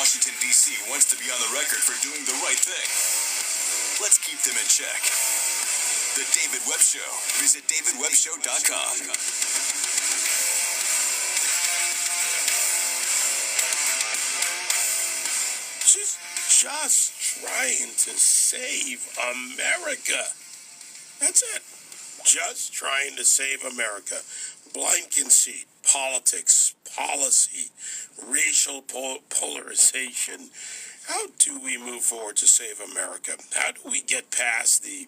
Washington, D.C. wants to be on the record for doing the right thing. Let's keep them in check. The David Webb Show. Visit davidwebbshow.com. She's just trying to save America. That's it. Just trying to save America. Blind conceit, politics, policy, racial polarization. How do we move forward to save America? How do we get past the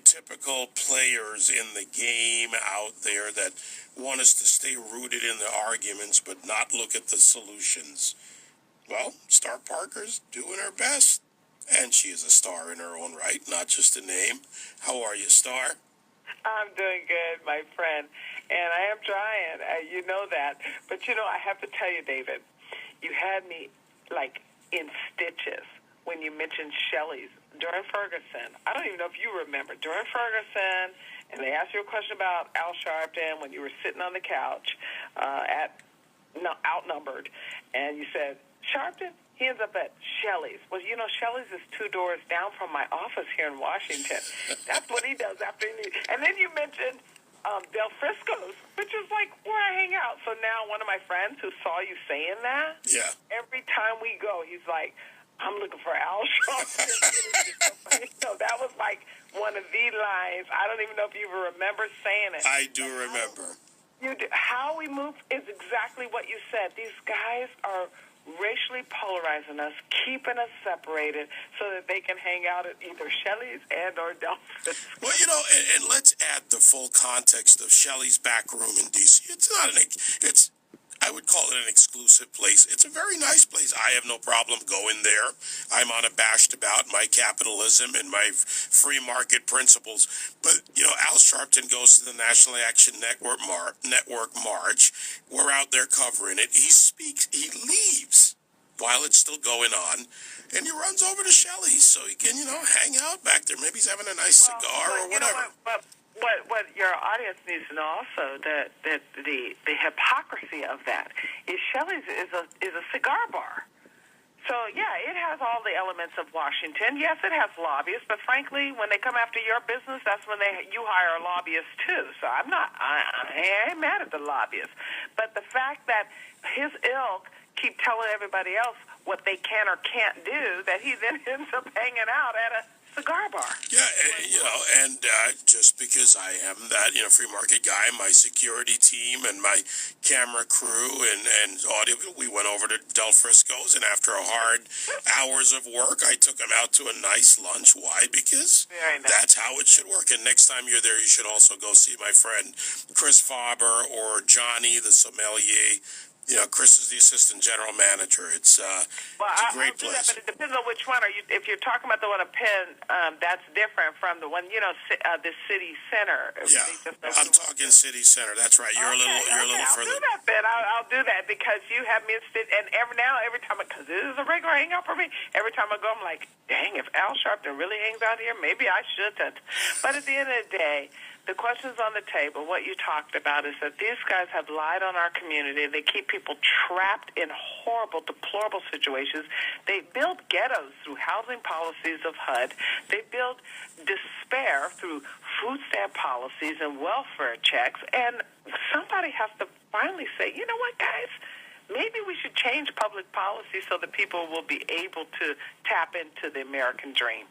typical players in the game out there that want us to stay rooted in the arguments but not look at the solutions? Well, Star Parker's doing her best, and she is a star in her own right, not just a name. How are you, Star? I'm doing good, my friend, and I am trying. You know that. But, I have to tell you, David, you had me, in stitches when you mentioned Shelley's during Ferguson. I don't even know if you remember. During Ferguson, and they asked you a question about Al Sharpton when you were sitting on the couch outnumbered, and you said, Sharpton, he ends up at Shelley's. Well, Shelley's is 2 doors down from my office here in Washington. That's what he does after he leaves. And then you mentioned Del Frisco's, which is like where I hang out. So now one of my friends who saw you saying that, every time we go, he's like, I'm looking for Al Sharpton. That was like one of the lines. I don't even know if you remember saying it. I do remember. How we move is exactly what you said. These guys are racially polarizing us, keeping us separated so that they can hang out at either Shelley's and or Del Frisco's. Well, and let's add the full context of Shelley's back room in D.C. I would call it an exclusive place. It's a very nice place. I have no problem going there. I'm unabashed about my capitalism and my free market principles. But, Al Sharpton goes to the National Action Network March. We're out there covering it. He speaks. He leaves while it's still going on. And he runs over to Shelley's so he can, hang out back there. Maybe he's having a nice cigar or whatever. What your audience needs to know also that the hypocrisy of that is Shelley's is a cigar bar. So it has all the elements of Washington. Yes, it has lobbyists, but frankly, when they come after your business, that's when you hire a lobbyist too. So I ain't mad at the lobbyists, but the fact that his ilk keep telling everybody else what they can or can't do, that he then ends up hanging out at a cigar bar. Yeah, and just because I am that, free market guy, my security team and my camera crew and audio, we went over to Del Frisco's, and after a hard hours of work, I took him out to a nice lunch. Why? Because that's how it should work. And next time you're there, you should also go see my friend Chris Faber or Johnny, the sommelier. Chris is the assistant general manager. It's a great place. That, but it depends on which one. If you're talking about the one at Penn, that's different from the one, the city center. Yeah, I'm talking city center. That's right. You're a little further. I'll do that then. I'll do that because you have me interested. And every time, because this is a regular hangout for me, every time I go, I'm like, dang, if Al Sharpton really hangs out here, maybe I shouldn't. But at the end of the day, the questions on the table, what you talked about is that these guys have lied on our community. They keep people trapped in horrible, deplorable situations. They build ghettos through housing policies of HUD. They build despair through food stamp policies and welfare checks. And somebody has to finally say, you know what, guys? Maybe we should change public policy so that people will be able to tap into the American dream.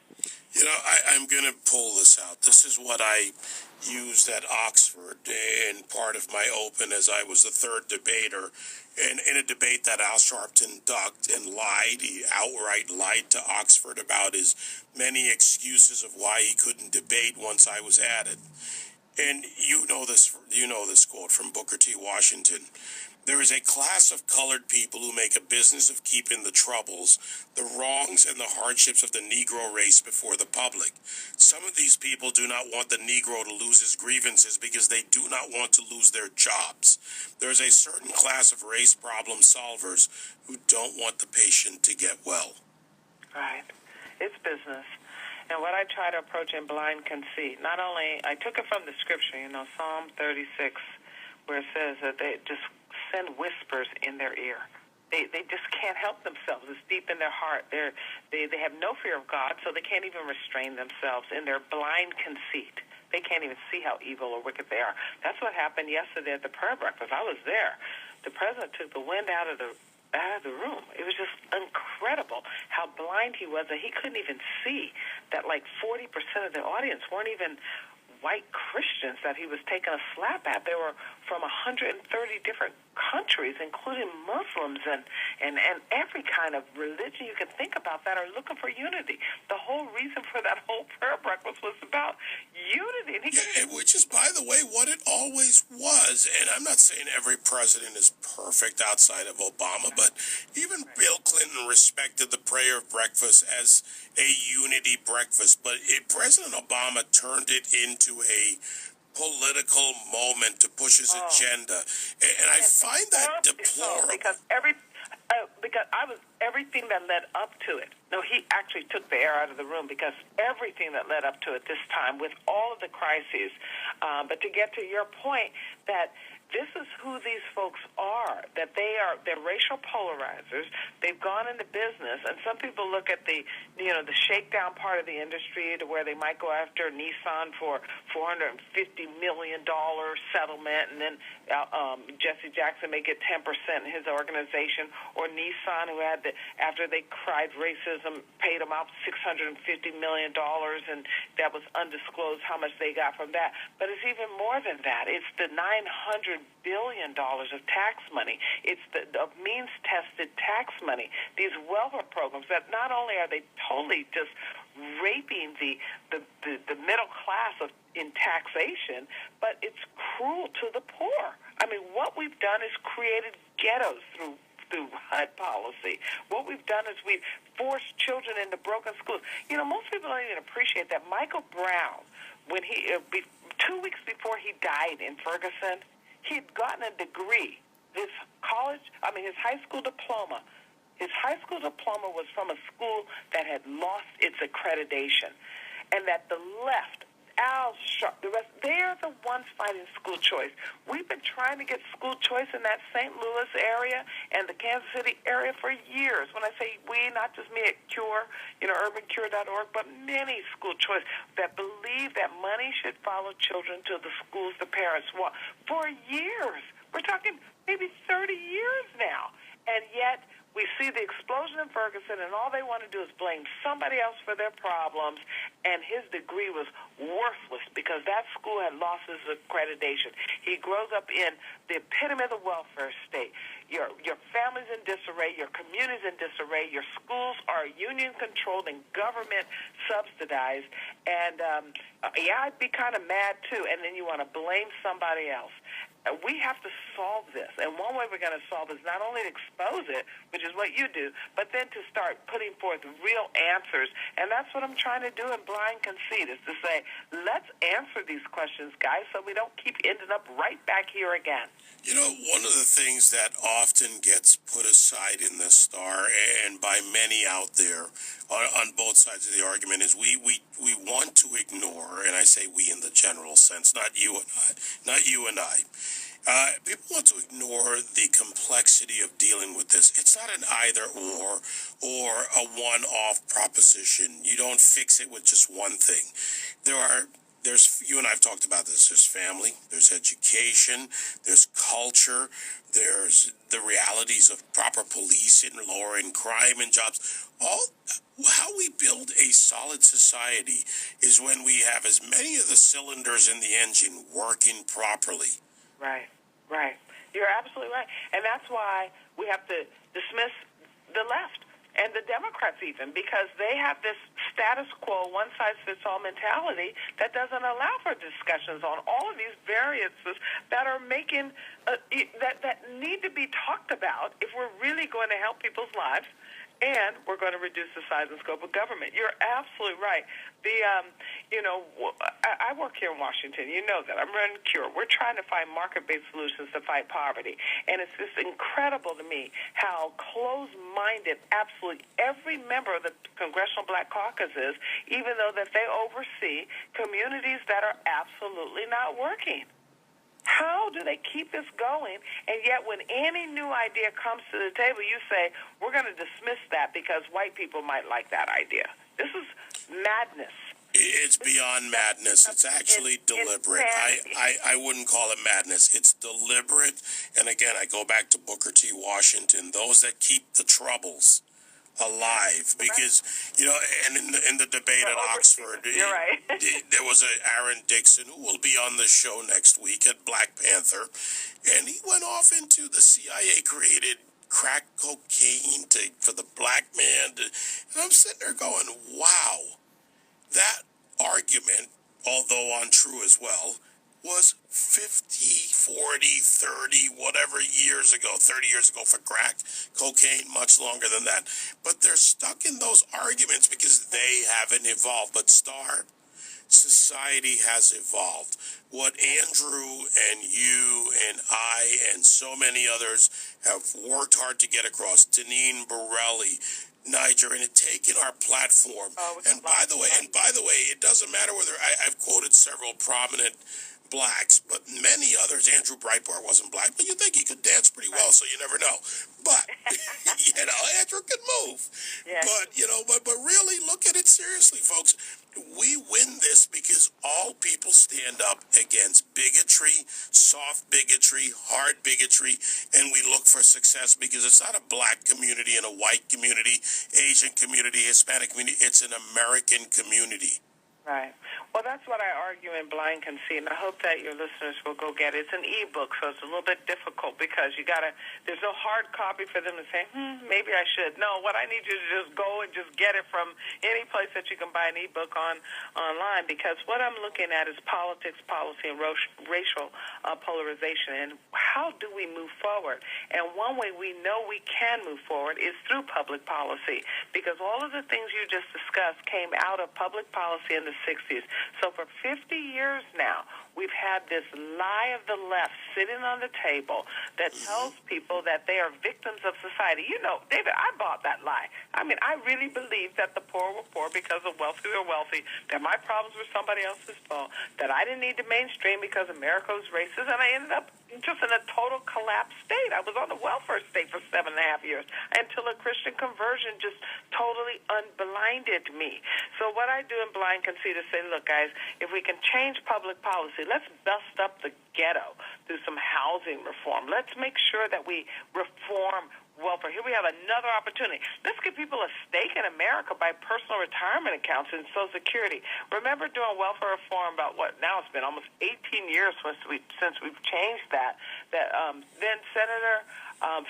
I'm going to pull this out. This is what I used at Oxford in part of my open as I was the third debater. And in a debate that Al Sharpton ducked and lied, he outright lied to Oxford about his many excuses of why he couldn't debate once I was added. And you know this quote from Booker T. Washington. There is a class of colored people who make a business of keeping the troubles, the wrongs, and the hardships of the Negro race before the public. Some of these people do not want the Negro to lose his grievances because they do not want to lose their jobs. There is a certain class of race problem solvers who don't want the patient to get well. Right. It's business. And what I try to approach in blind conceit, not only, I took it from the scripture, Psalm 36, where it says that they just send whispers in their ear. They just can't help themselves. It's deep in their heart. They have no fear of God, so they can't even restrain themselves in their blind conceit. They can't even see how evil or wicked they are. That's what happened yesterday at the prayer breakfast. I was there. The president took the wind out of the room. It was just incredible how blind he was, and he couldn't even see that like 40% of the audience weren't even white Christians that he was taking a slap at. They were from 130 different countries, including Muslims and every kind of religion you can think about that are looking for unity. The whole reason for that whole prayer breakfast was about unity. And which is, by the way, what it always was. And I'm not saying every president is perfect outside of Obama, but even Bill Clinton respected the prayer breakfast as a unity breakfast. But President Obama turned it into a political moment to push his agenda, and I find that deplorable. Because everything that led up to it. No, he actually took the air out of the room because everything that led up to it this time, with all of the crises. But to get to your point, that this is who these folks are, that they're racial polarizers. They've gone into business, and some people look at the shakedown part of the industry to where they might go after Nissan for $450 million settlement, and then Jesse Jackson may get 10% in his organization, or Nissan, who had after they cried racism, paid them out $650 million, and that was undisclosed how much they got from that. But it's even more than that. It's the $900 billion of tax money. It's the means-tested tax money. These welfare programs that not only are they totally just raping the middle class in taxation, but it's cruel to the poor. I mean, what we've done is created ghettos through HUD policy. What we've done is we've forced children into broken schools. Most people don't even appreciate that Michael Brown, when he 2 weeks before he died in Ferguson, he had gotten a degree. His high school diploma. His high school diploma was from a school that had lost its accreditation, and that the left, Al Sharp, the rest, they're the ones fighting school choice. We've been trying to get school choice in that St. Louis area and the Kansas City area for years. When I say we, not just me at CURE, urbancure.org, but many school choice that believe that money should follow children to the schools the parents want. For years. We're talking maybe 30 years now. And yet we see the explosion in Ferguson, and all they want to do is blame somebody else for their problems, and his degree was worthless because that school had lost its accreditation. He grows up in the epitome of the welfare state. Your family's in disarray, your community's in disarray, your schools are union-controlled and government-subsidized, and I'd be kind of mad, too, and then you want to blame somebody else. We have to solve this, and one way we're going to solve it is not only to expose it, which is what you do, but then to start putting forth real answers, and that's what I'm trying to do in Blind Conceit, is to say, let's answer these questions, guys, so we don't keep ending up right back here again. One of the things that often gets put aside in the Star, and by many out there on both sides of the argument, is we want to ignore, and I say we in the general sense, not you and I. People want to ignore the complexity of dealing with this. It's not an either or a one-off proposition. You don't fix it with just one thing. There's you and I have talked about this. There's family, there's education, there's culture, there's the realities of proper policing, lowering crime and jobs. How we build a solid society is when we have as many of the cylinders in the engine working properly. Right. You're absolutely right. And that's why we have to dismiss the left and the Democrats even, because they have this status quo, one-size-fits-all mentality that doesn't allow for discussions on all of these variances that are making, that need to be talked about if we're really going to help people's lives, and we're going to reduce the size and scope of government. You're absolutely right. I work here in Washington. You know that. I'm running CURE. We're trying to find market-based solutions to fight poverty. And it's just incredible to me how close-minded absolutely every member of the Congressional Black Caucus is, even though that they oversee communities that are absolutely not working. How do they keep this going? And yet when any new idea comes to the table, you say, we're going to dismiss that because white people might like that idea. This is madness. It's beyond madness. It's actually deliberate. I wouldn't call it madness. It's deliberate. And again, I go back to Booker T. Washington, those that keep the troubles alive. Because, and in the debate at Oxford, you're right. there was Aaron Dixon, who will be on the show next week at Black Panther, and he went off into the CIA created crack cocaine for the black man. And I'm sitting there going, wow. That argument, although untrue as well, was 50, 40, 30, whatever years ago, 30 years ago for crack, cocaine, much longer than that. But they're stuck in those arguments because they haven't evolved. But society has evolved. What Andrew and you and I and so many others have worked hard to get across, Deneen Borelli, Niger, and taken our platform. And by the way, it doesn't matter whether I've quoted several prominent blacks, but many others. Andrew Breitbart wasn't black, but you think he could dance pretty well, so you never know. But Andrew can move. Yeah. But really, look at it seriously, folks. We win this because all people stand up against bigotry, soft bigotry, hard bigotry, and we look for success because it's not a black community and a white community, Asian community, Hispanic community. It's an American community. Right. Well, that's what I argue in Blind Conceit, and I hope that your listeners will go get it. It's an e-book, so it's a little bit difficult because there's no hard copy for them to say, maybe I should. No, what I need you to just go and just get it from any place that you can buy an e-book online, because what I'm looking at is politics, policy, and racial polarization, and how do we move forward? And one way we know we can move forward is through public policy, because all of the things you just discussed came out of public policy in the 60s. So for 50 years now, we've had this lie of the left sitting on the table that tells people that they are victims of society. David, I bought that lie. I mean, I really believed that the poor were poor because the wealthy were wealthy, that my problems were somebody else's fault, that I didn't need to mainstream because America was racist, and I ended up just in a total collapsed state. I was on the welfare state for 7.5 years until a Christian conversion just totally unblinded me. So what I do in Blind Conceit is say, look, guys, if we can change public policy, let's dust up the ghetto through some housing reform. Let's make sure that we reform welfare. Here we have another opportunity. Let's give people a stake in America by personal retirement accounts and Social Security. Remember doing welfare reform about now it's been almost 18 years since we've changed that. Then Senator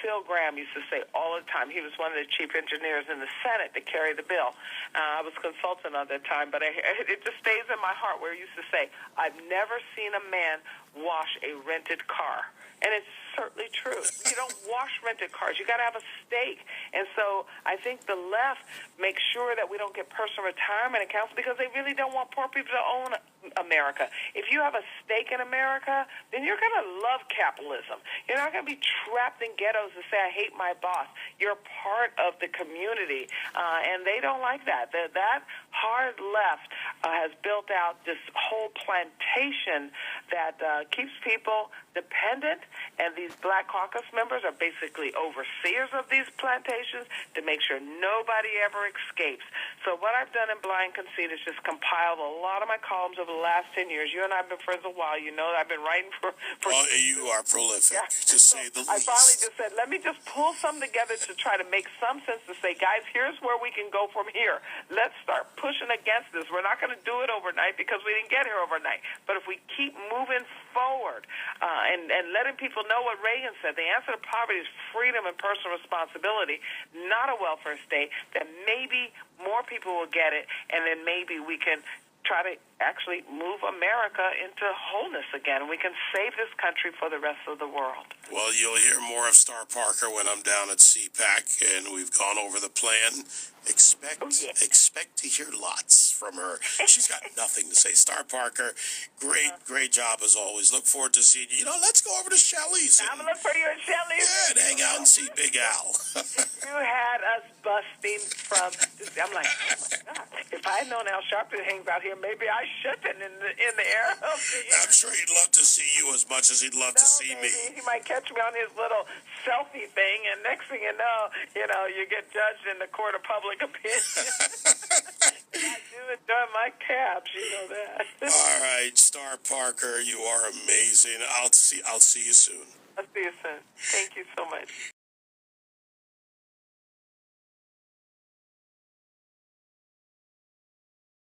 Phil Gramm used to say all the time, he was one of the chief engineers in the Senate to carry the bill. I was consultant at that time, but it just stays in my heart where he used to say, I've never seen a man wash a rented car. And it's certainly true. You don't wash rented cars. You got to have a stake. And so I think the left makes sure that we don't get personal retirement accounts because they really don't want poor people to own America. If you have a stake in America, then you're going to love capitalism. You're not going to be trapped in ghettos and say, I hate my boss. You're part of the community. And they don't like that. That hard left has built out this whole plantation that keeps people dependent, and these Black Caucus members are basically overseers of these plantations to make sure nobody ever escapes. So what I've done in Blind Conceit is just compiled a lot of my columns over the last 10 years. You and I have been friends a while. You know that I've been writing for you are prolific, to say the least. I finally just said, let me just pull some together to try to make some sense to say, guys, here's where we can go from here. Let's start pushing against this. We're not going to do it overnight because we didn't get here overnight. But if we keep moving forward and letting people know what Reagan said, the answer to poverty is freedom and personal responsibility, not a welfare state, then maybe more people will get it, and then maybe we can try to actually move America into wholeness again. We can save this country for the rest of the world. Well, you'll hear more of Star Parker when I'm down at CPAC, and we've gone over the plan. Expect to hear lots from her. She's got nothing to say. Star Parker, great job as always. Look forward to seeing you. Let's go over to Shelley's. I'm going to look for you at Shelley's. Yeah, and hang out and see Big Al. You had us busting from... I'm like, oh, my God. If I had known Al Sharpton hangs out here, maybe I shouldn't in the air. I'm sure he'd love to see you as much as he'd love to see me. He might catch me on his little selfie thing, and next thing you know, you get judged in the court of public opinion. I do enjoy my cabs, you know that. All right, Star Parker, you are amazing. I'll see you soon. I'll see you soon. Thank you so much.